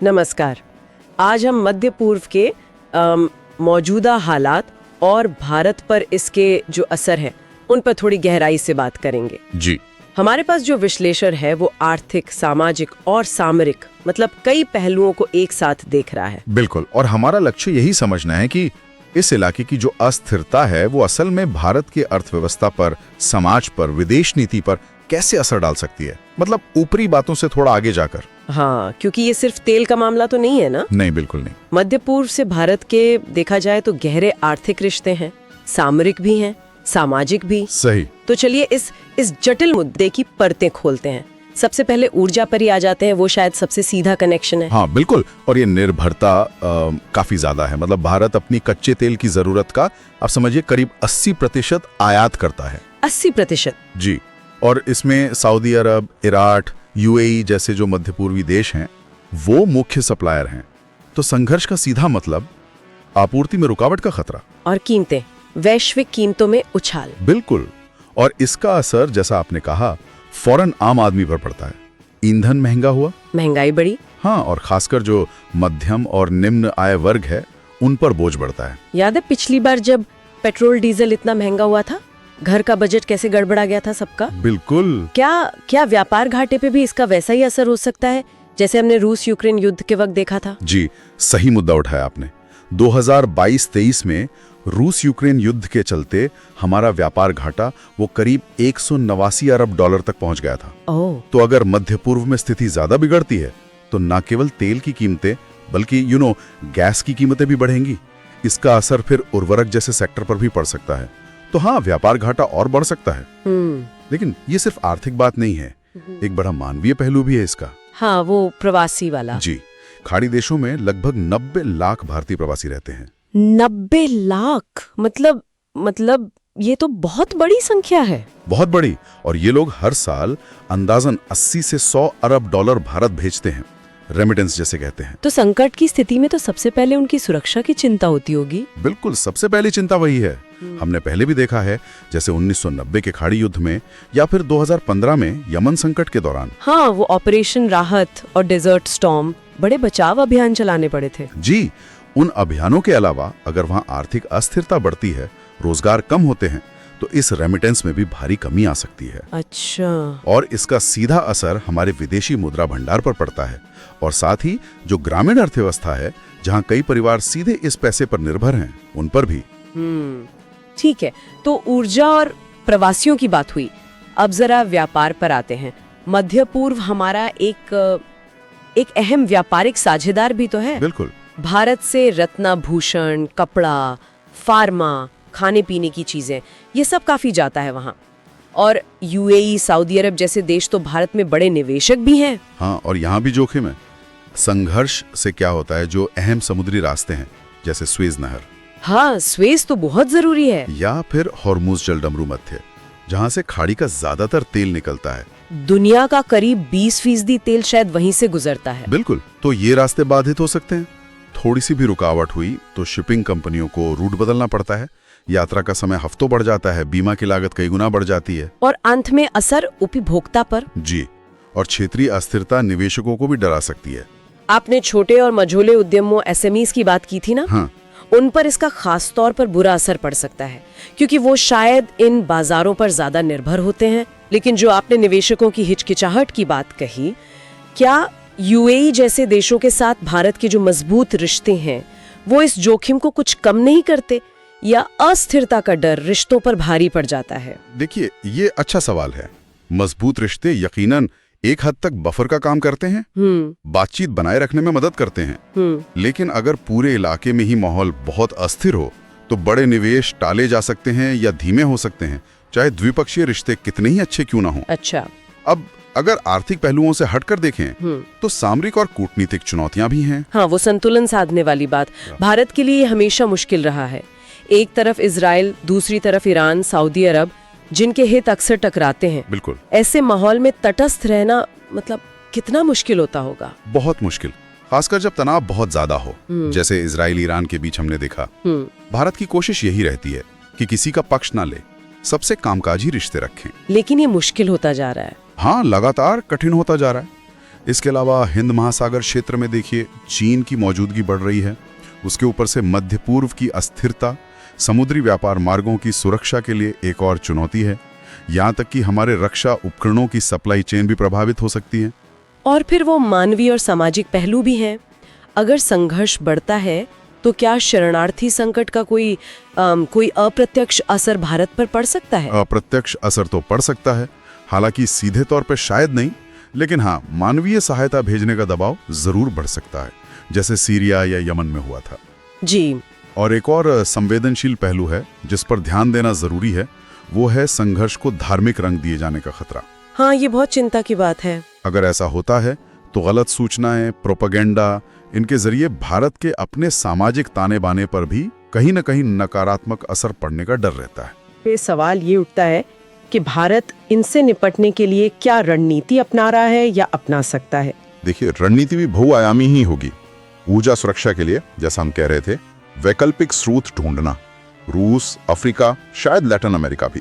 नमस्कार। आज हम मध्य पूर्व के मौजूदा हालात और भारत पर इसके जो असर है उन पर थोड़ी गहराई से बात करेंगे। जी। हमारे पास जो विश्लेषण है वो आर्थिक, सामाजिक और सामरिक मतलब कई पहलुओं को एक साथ देख रहा है। बिल्कुल, और हमारा लक्ष्य यही समझना है कि इस इलाके की जो अस्थिरता है वो असल में भारत की अर्थव्यवस्था पर, समाज पर, विदेश नीति पर कैसे असर डाल सकती है। मतलब ऊपरी बातों से थोड़ा आगे जाकर। हाँ, क्योंकि ये सिर्फ तेल का मामला तो नहीं है ना। नहीं, बिल्कुल नहीं। मध्य पूर्व से भारत के देखा जाए तो गहरे आर्थिक रिश्ते हैं, सामरिक भी हैं, सामाजिक भी। सही। तो चलिए इस जटिल मुद्दे की परतें खोलते हैं। सबसे पहले ऊर्जा पर ही आ जाते हैं, वो शायद सबसे सीधा कनेक्शन है। हाँ बिल्कुल, और ये निर्भरता काफी ज्यादा है। मतलब भारत अपनी कच्चे तेल की जरूरत का आप समझिए करीब 80% आयात करता है। 80%? जी। और इसमें सऊदी अरब, इराक, यूएई जैसे जो मध्य पूर्वी देश हैं वो मुख्य सप्लायर हैं। तो संघर्ष का सीधा मतलब आपूर्ति में रुकावट का खतरा और कीमतें, वैश्विक कीमतों में उछाल। बिल्कुल, और इसका असर जैसा आपने कहा फौरन आम आदमी पर पड़ता है। ईंधन महंगा हुआ, महंगाई बढ़ी। हाँ, और खासकर जो मध्यम और निम्न आय वर्ग है उन पर बोझ बढ़ता है। याद है पिछली बार जब पेट्रोल डीजल इतना महंगा हुआ था, घर का बजट कैसे गड़बड़ा गया था सबका। बिल्कुल। क्या व्यापार घाटे पे भी इसका वैसा ही असर हो सकता है जैसे हमने रूस यूक्रेन युद्ध के वक्त देखा था? जी, सही मुद्दा उठाया आपने। 2022-23 में रूस यूक्रेन युद्ध के चलते हमारा व्यापार घाटा वो करीब 189 अरब डॉलर तक पहुंच गया था। तो अगर मध्य पूर्व में स्थिति ज्यादा बिगड़ती है तो न केवल तेल की कीमतें बल्कि गैस की कीमतें भी बढ़ेंगी। इसका असर फिर उर्वरक जैसे सेक्टर पर भी पड़ सकता है। तो हाँ, व्यापार घाटा और बढ़ सकता है। लेकिन ये सिर्फ आर्थिक बात नहीं है, एक बड़ा मानवीय पहलू भी है इसका। हाँ, वो प्रवासी वाला। जी, खाड़ी देशों में लगभग 90 लाख भारतीय प्रवासी रहते हैं। 90 लाख? मतलब ये तो बहुत बड़ी संख्या है। बहुत बड़ी। और ये लोग हर साल अंदाजन 80 से 100 अरब डॉलर भारत भेजते हैं, रेमिटेंस जैसे कहते हैं। तो संकट की स्थिति में तो सबसे पहले उनकी सुरक्षा की चिंता होती होगी। बिल्कुल, सबसे पहली चिंता वही है। हमने पहले भी देखा है, जैसे 1990 के खाड़ी युद्ध में या फिर 2015 में यमन संकट के दौरान। हाँ, वो ऑपरेशन राहत और डेजर्ट स्टॉर्म, बड़े बचाव अभियान चलाने पड़े थे। जी, उन अभियानों के अलावा अगर वहाँ आर्थिक अस्थिरता बढ़ती है, रोजगार कम होते हैं, तो इस रेमिटेंस में भी भारी कमी आ सकती है। अच्छा। और इसका सीधा असर हमारे विदेशी मुद्रा भंडार पर पड़ता है, और साथ ही जो ग्रामीण अर्थव्यवस्था है जहाँ कई परिवार सीधे इस पैसे पर निर्भर हैं, उन पर भी। ठीक है, तो ऊर्जा और प्रवासियों की बात हुई। अब जरा व्यापार पर आते हैं। मध्य पूर्व हमारा एक अहम व्यापारिक साझेदार भी तो है। बिल्कुल। भारत से रत्नाभूषण, कपड़ा, फार्मा, खाने पीने की चीजें, ये सब काफी जाता है वहाँ। और यूएई, सऊदी अरब जैसे देश तो भारत में बड़े निवेशक भी हैं। हाँ, और यहाँ भी जोखिम है। संघर्ष से क्या होता है, जो अहम समुद्री रास्ते हैं जैसे स्वेज नहर। हाँ, स्वेज तो बहुत जरूरी है। या फिर हॉर्मुज जलडमरू मध्य, जहाँ से खाड़ी का ज्यादातर तेल निकलता है। दुनिया का करीब 20% तेल शायद वहीं से गुजरता है। बिल्कुल, तो ये रास्ते बाधित हो सकते हैं। थोड़ी सी भी रुकावट हुई तो शिपिंग कंपनियों को रूट बदलना पड़ता है, यात्रा का समय हफ्तों बढ़ जाता है, बीमा की लागत कई गुना बढ़ जाती है, और अंत में असर उपभोक्ता पर। जी, और क्षेत्रीय अस्थिरता निवेशकों को भी डरा सकती है। आपने छोटे और मझोले उद्यमों एसएमईज की बात की थी ना? हाँ। उन पर इसका खास तौर पर बुरा असर पड़ सकता है, क्योंकि वो शायद इन बाजारों पर ज्यादा निर्भर होते हैं। लेकिन जो आपने निवेशकों की हिचकिचाहट की बात कही, क्या यूएई जैसे देशों के साथ भारत के जो मजबूत रिश्ते हैं वो इस जोखिम को कुछ कम नहीं करते, या अस्थिरता का डर रिश्तों पर भारी पड़ जाता है? देखिए, ये अच्छा सवाल है। मजबूत रिश्ते यकीनन एक हद तक बफर का काम करते हैं, बातचीत बनाए रखने में मदद करते हैं। लेकिन अगर पूरे इलाके में ही माहौल बहुत अस्थिर हो तो बड़े निवेश टाले जा सकते हैं या धीमे हो सकते हैं, चाहे द्विपक्षीय रिश्ते कितने ही अच्छे क्यों ना हो। अच्छा। अब अगर आर्थिक पहलुओं से हटकर देखें तो सामरिक और कूटनीतिक चुनौतियां भी हैं। हाँ, वो संतुलन साधने वाली बात भारत के लिए हमेशा मुश्किल रहा है। एक तरफ इजराइल, दूसरी तरफ ईरान, सऊदी अरब, जिनके हित अक्सर टकराते हैं। बिल्कुल। ऐसे माहौल में तटस्थ रहना मतलब कितना मुश्किल होता होगा? बहुत मुश्किल, खासकर जब तनाव बहुत ज्यादा हो, जैसे इजराइल ईरान के बीच हमने देखा। भारत की कोशिश यही रहती है कि किसी का पक्ष ना ले, सबसे कामकाजी रिश्ते रखें। लेकिन ये मुश्किल होता जा रहा है। हाँ, लगातार कठिन होता जा रहा है। इसके अलावा हिंद महासागर क्षेत्र में देखिए चीन की मौजूदगी बढ़ रही है, उसके ऊपर से मध्य पूर्व की अस्थिरता समुद्री व्यापार मार्गों की सुरक्षा के लिए एक और चुनौती है। यहाँ तक कि हमारे रक्षा उपकरणों की सप्लाई चेन भी प्रभावित हो सकती है। और फिर वो मानवीय और सामाजिक पहलू भी हैं। अगर संघर्ष बढ़ता है तो क्या शरणार्थी संकट का कोई अप्रत्यक्ष असर भारत पर पड़ सकता है? अप्रत्यक्ष असर तो पड़ सकता है, हालांकि सीधे तौर पर शायद नहीं, लेकिन हाँ, मानवीय सहायता भेजने का दबाव जरूर बढ़ सकता है, जैसे सीरिया या यमन में हुआ था। जी। और एक और संवेदनशील पहलू है जिस पर ध्यान देना जरूरी है, वो है संघर्ष को धार्मिक रंग दिए जाने का खतरा। हाँ, ये बहुत चिंता की बात है। अगर ऐसा होता है तो गलत सूचनाएं, प्रोपेगेंडा, इनके जरिए भारत के अपने सामाजिक ताने बाने पर भी कहीं न कहीं नकारात्मक असर पड़ने का डर रहता है। फिर सवाल ये उठता है कि भारत इनसे निपटने के लिए क्या रणनीति अपना रहा है या अपना सकता है? देखिए, रणनीति भी बहुआयामी ही होगी। ऊर्जा सुरक्षा के लिए, जैसा हम कह रहे थे, वैकल्पिक स्रोत ढूंढना, रूस, अफ्रीका, शायद लैटिन अमेरिका भी।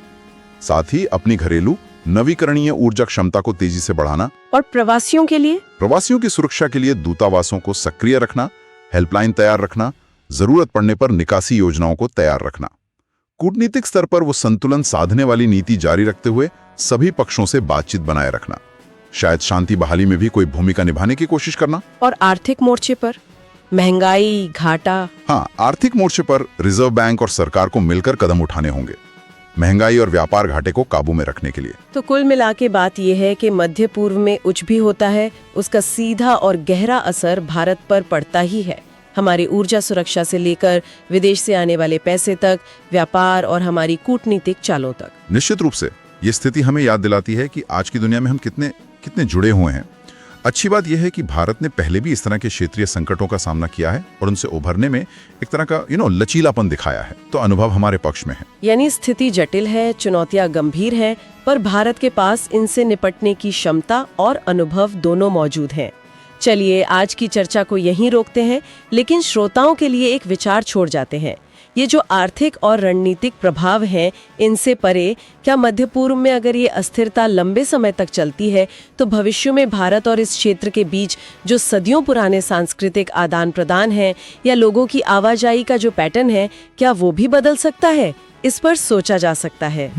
साथ ही अपनी घरेलू नवीकरणीय ऊर्जा क्षमता को तेजी से बढ़ाना। और प्रवासियों के लिए? प्रवासियों की सुरक्षा के लिए दूतावासों को सक्रिय रखना, हेल्पलाइन तैयार रखना, जरूरत पड़ने पर निकासी योजनाओं को तैयार रखना। कूटनीतिक स्तर पर वो संतुलन साधने वाली नीति जारी रखते हुए सभी पक्षों से बातचीत बनाए रखना। शायद शांति बहाली में भी कोई भूमिका निभाने की कोशिश करना। और आर्थिक मोर्चे पर? महंगाई, घाटा? हाँ, आर्थिक मोर्चे पर रिजर्व बैंक और सरकार को मिलकर कदम उठाने होंगे, महंगाई और व्यापार घाटे को काबू में रखने के लिए। तो कुल मिला के बात यह है कि मध्य पूर्व में कुछ भी होता है, उसका सीधा और गहरा असर भारत पर पड़ता ही है। हमारी ऊर्जा सुरक्षा से लेकर विदेश से आने वाले पैसे तक, व्यापार और हमारी कूटनीतिक चालों तक। निश्चित रूप से ये स्थिति हमें याद दिलाती है कि आज की दुनिया में हम कितने जुड़े हुए हैं। अच्छी बात यह है कि भारत ने पहले भी इस तरह के क्षेत्रीय संकटों का सामना किया है और उनसे उभरने में एक तरह का लचीलापन दिखाया है। तो अनुभव हमारे पक्ष में है। यानी स्थिति जटिल है, चुनौतियां गंभीर हैं, पर भारत के पास इनसे निपटने की क्षमता और अनुभव दोनों मौजूद हैं। चलिए आज की चर्चा को यहीं रोकते हैं, लेकिन श्रोताओं के लिए एक विचार छोड़ जाते हैं। ये जो आर्थिक और रणनीतिक प्रभाव हैं, इनसे परे क्या मध्य पूर्व में अगर ये अस्थिरता लंबे समय तक चलती है तो भविष्य में भारत और इस क्षेत्र के बीच जो सदियों पुराने सांस्कृतिक आदान प्रदान है या लोगों की आवाजाही का जो पैटर्न है, क्या वो भी बदल सकता है? इस पर सोचा जा सकता है।